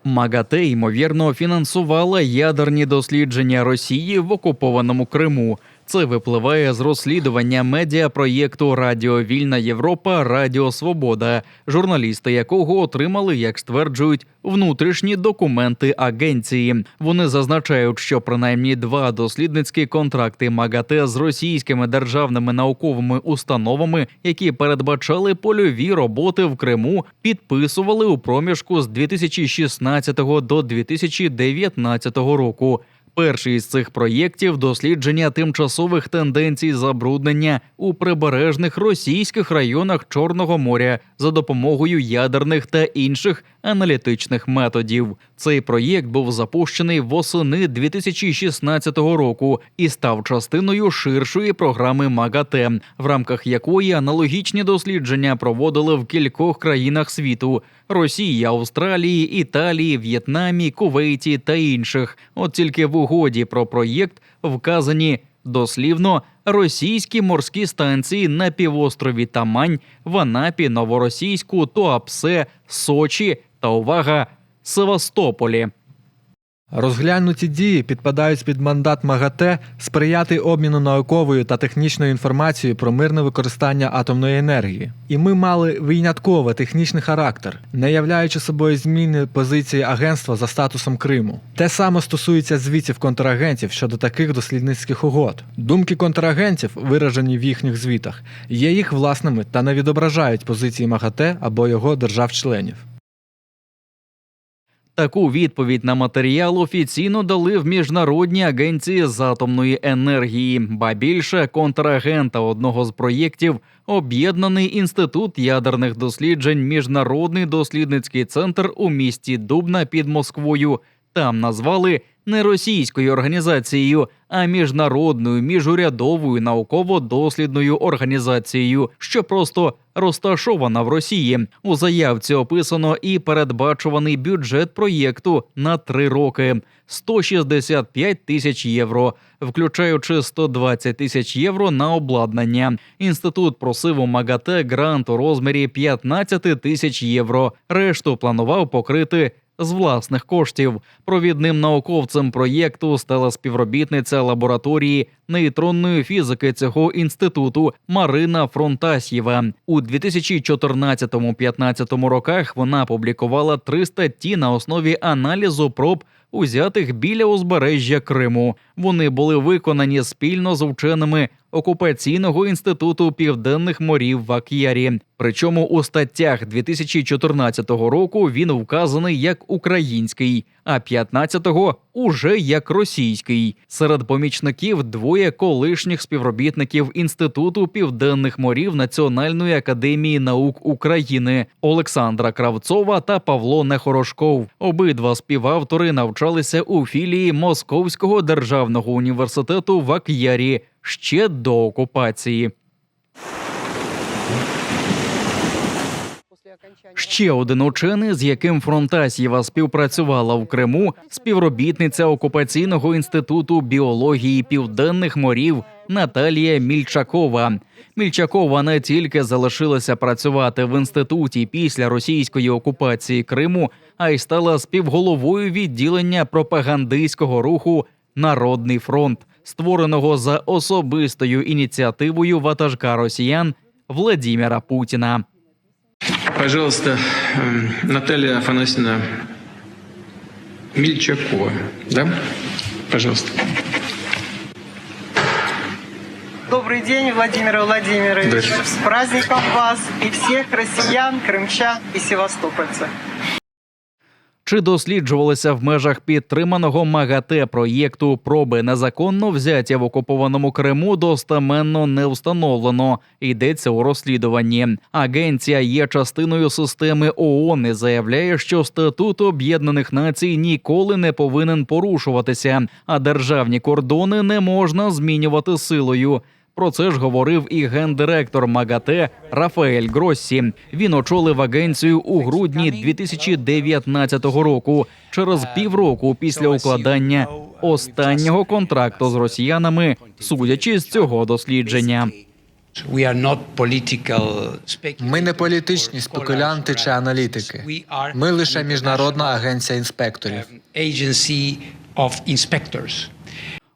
МАГАТЕ, ймовірно, фінансувала ядерні дослідження Росії в окупованому Криму. Це випливає з розслідування медіапроєкту «Радіо Вільна Європа. Радіо Свобода», журналісти якого отримали, як стверджують, внутрішні документи агенції. Вони зазначають, що принаймні 2 дослідницькі контракти МАГАТЕ з російськими державними науковими установами, які передбачали польові роботи в Криму, підписували у проміжку з 2016 до 2019 року. Перший із цих проєктів – дослідження тимчасових тенденцій забруднення у прибережних російських районах Чорного моря за допомогою ядерних та інших аналітичних методів. Цей проєкт був запущений восени 2016 року і став частиною ширшої програми МАГАТЕ, в рамках якої аналогічні дослідження проводили в кількох країнах світу – Росії, Австралії, Італії, В'єтнамі, Кувейті та інших. От тільки в угоді про проєкт вказані дослівно російські морські станції на півострові Тамань, в Анапі, Новоросійську, Туапсе, Сочі та, увага, Севастополі. Розглянуті дії підпадають під мандат МАГАТЕ сприяти обміну науковою та технічною інформацією про мирне використання атомної енергії. І ми мали винятково технічний характер, не являючи собою зміни позиції агентства за статусом Криму. Те саме стосується звітів контрагентів щодо таких дослідницьких угод. Думки контрагентів, виражені в їхніх звітах, є їх власними та не відображають позиції МАГАТЕ або його держав-членів. Таку відповідь на матеріал офіційно дали в Міжнародній агенції з атомної енергії. Ба більше, контрагента одного з проєктів – Об'єднаний інститут ядерних досліджень «Міжнародний дослідницький центр» у місті Дубна під Москвою. Там назвали не російською організацією, а міжнародною міжурядовою науково-дослідною організацією, що просто розташована в Росії. У заявці описано і передбачуваний бюджет проєкту на 3 роки – 165 тисяч євро, включаючи 120 тисяч євро на обладнання. Інститут просив у МАГАТЕ грант у розмірі 15 тисяч євро. Решту планував покрити з власних коштів. Провідним науковцем проєкту стала співробітниця лабораторії нейтронної фізики цього інституту Марина Фронтасьєва. У 2014-15 роках вона публікувала 3 статті на основі аналізу проб, узятих біля узбережжя Криму. Вони були виконані спільно з вченими Окупаційного інституту південних морів в Ак'ярі. Причому у статтях 2014 року він вказаний як український, а 15-го – уже як російський. Серед помічників 2 колишніх співробітників Інституту південних морів Національної академії наук України – Олександра Кравцова та Павло Нехорошков. Обидва співавтори навчалися у філії Московського державного університету в Ак'ярі ще до окупації. Ще один учений, з яким Фронтасьєва співпрацювала в Криму, співробітниця Окупаційного інституту біології південних морів Наталія Мільчакова. Мільчакова не тільки залишилася працювати в інституті після російської окупації Криму, а й стала співголовою відділення пропагандистського руху «Народний фронт», створеного за особистою ініціативою ватажка росіян Владимира Путіна. Пожалуйста, Наталья Афанасьевна Мильчакова, да? Пожалуйста. Добрый день, Владимир Владимирович. С праздником вас и всех россиян, крымчан и севастопольцев. Чи досліджувалися в межах підтриманого МАГАТЕ проєкту проби незаконно взяті в окупованому Криму, достеменно не встановлено, йдеться у розслідуванні. Агенція є частиною системи ООН і заявляє, що статут Об'єднаних Націй ніколи не повинен порушуватися, а державні кордони не можна змінювати силою. Про це ж говорив і гендиректор МАГАТЕ Рафаель Гроссі. Він очолив агенцію у грудні 2019 року, через півроку після укладання останнього контракту з росіянами, судячи з цього дослідження. Ми не політичні спекулянти чи аналітики. Ми лише міжнародна агенція інспекторів.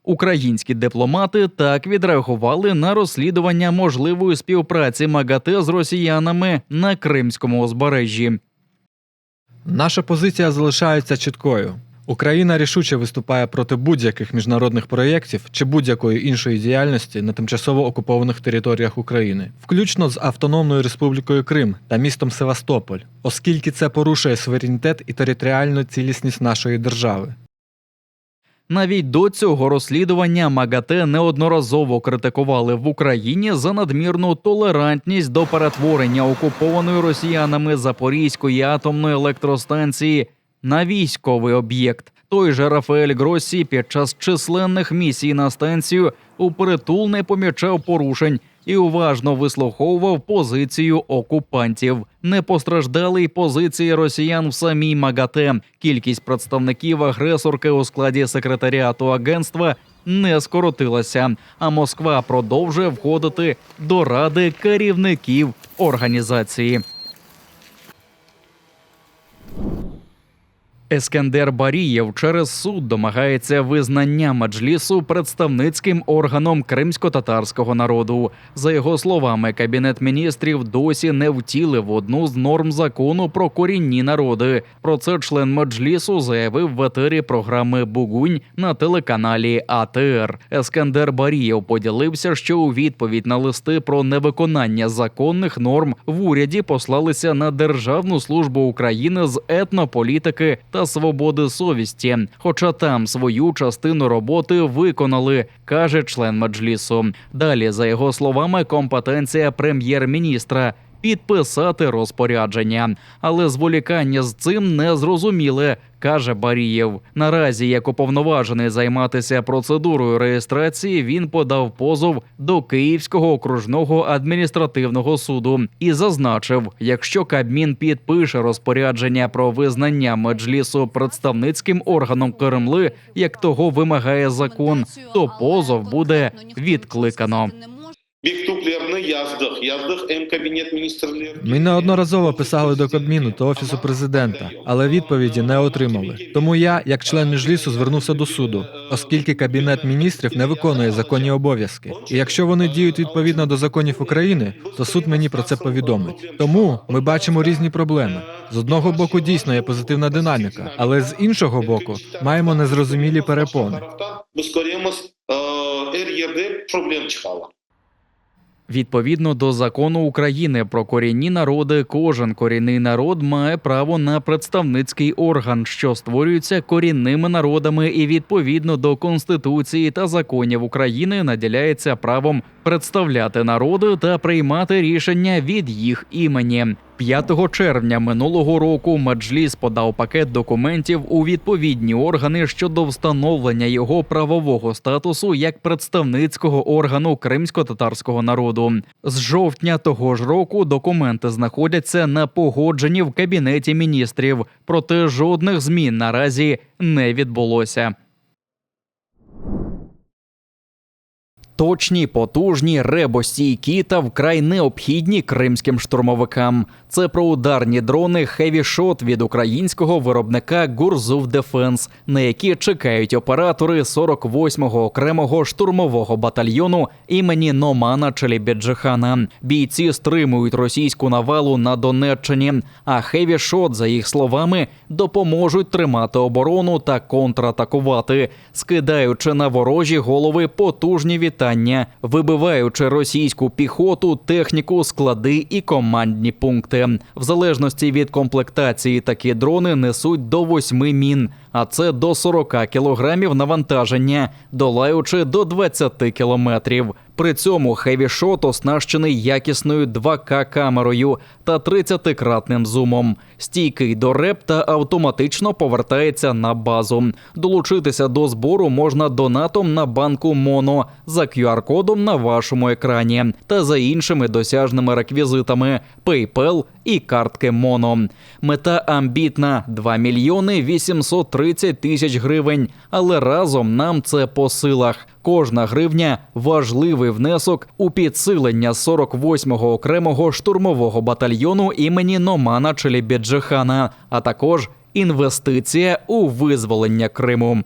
Українські дипломати так відреагували на розслідування можливої співпраці МАГАТЕ з росіянами на Кримському узбережжі. Наша позиція залишається чіткою. Україна рішуче виступає проти будь-яких міжнародних проєктів чи будь-якої іншої діяльності на тимчасово окупованих територіях України, включно з Автономною Республікою Крим та містом Севастополь, оскільки це порушує суверенітет і територіальну цілісність нашої держави. Навіть до цього розслідування МАГАТЕ неодноразово критикували в Україні за надмірну толерантність до перетворення окупованої росіянами Запорізької атомної електростанції на військовий об'єкт. Той же Рафаель Гроссі під час численних місій на станцію упритул не помічав порушень і уважно вислуховував позицію окупантів. Не постраждали й позиції росіян в самій МАГАТЕ. Кількість представників агресорки у складі секретаріату агентства не скоротилася, а Москва продовжує входити до ради керівників організації. Ескендер Барієв через суд домагається визнання Меджлісу представницьким органом кримсько-татарського народу. За його словами, Кабінет міністрів досі не втілив одну з норм закону про корінні народи. Про це член Меджлісу заявив в етері програми «Бугунь» на телеканалі АТР. Ескендер Барієв поділився, що у відповідь на листи про невиконання законних норм в уряді послалися на Державну службу України з етнополітики та свободи совісті, хоча там свою частину роботи виконали, каже член Меджлісу. Далі, за його словами, компетенція прем'єр-міністра – підписати розпорядження. Але зволікання з цим не зрозуміле, каже Барієв. Наразі, як уповноважений займатися процедурою реєстрації, він подав позов до Київського окружного адміністративного суду і зазначив, якщо Кабмін підпише розпорядження про визнання Меджлісу представницьким органом Кремли, як того вимагає закон, то позов буде відкликано. Ми неодноразово писали до Кабміну та Офісу президента, але відповіді не отримали. Тому я, як член Меджлісу, звернувся до суду, оскільки Кабінет міністрів не виконує законні обов'язки. І якщо вони діють відповідно до законів України, то суд мені про це повідомить. Тому ми бачимо різні проблеми. З одного боку дійсно є позитивна динаміка, але з іншого боку маємо незрозумілі перепони. Відповідно до закону України про корінні народи, кожен корінний народ має право на представницький орган, що створюється корінними народами і відповідно до Конституції та законів України наділяється правом представляти народи та приймати рішення від їх імені. 5 червня минулого року Меджліс подав пакет документів у відповідні органи щодо встановлення його правового статусу як представницького органу кримсько-татарського народу. З жовтня того ж року документи знаходяться на погодженні в Кабінеті міністрів, проте жодних змін наразі не відбулося. Точні, потужні, ребостійкі та вкрай необхідні кримським штурмовикам. Це про ударні дрони Heavy Shot від українського виробника Гурзуф Дефенс, на які чекають оператори 48-го окремого штурмового батальйону імені Номана Челібіджихана. Бійці стримують російську навалу на Донеччині, а Heavy Shot, за їх словами, допоможуть тримати оборону та контратакувати, скидаючи на ворожі голови потужні вітання, вибиваючи російську піхоту, техніку, склади і командні пункти. В залежності від комплектації такі дрони несуть до 8 мін, а це до 40 кілограмів навантаження, долаючи до 20 кілометрів. При цьому Heavy Shot оснащений якісною 2К-камерою та 30-кратним зумом. Стійкий до РЕП та автоматично повертається на базу. Долучитися до збору можна донатом на банку Моно за QR-кодом на вашому екрані та за іншими досяжними реквізитами PayPal і картки Моно. Мета амбітна – 2 мільйони 830 тисяч гривень, але разом нам це по силах. Кожна гривня – важливий внесок у підсилення 48-го окремого штурмового батальйону імені Номана Челебіджихана, а також інвестиція у визволення Криму.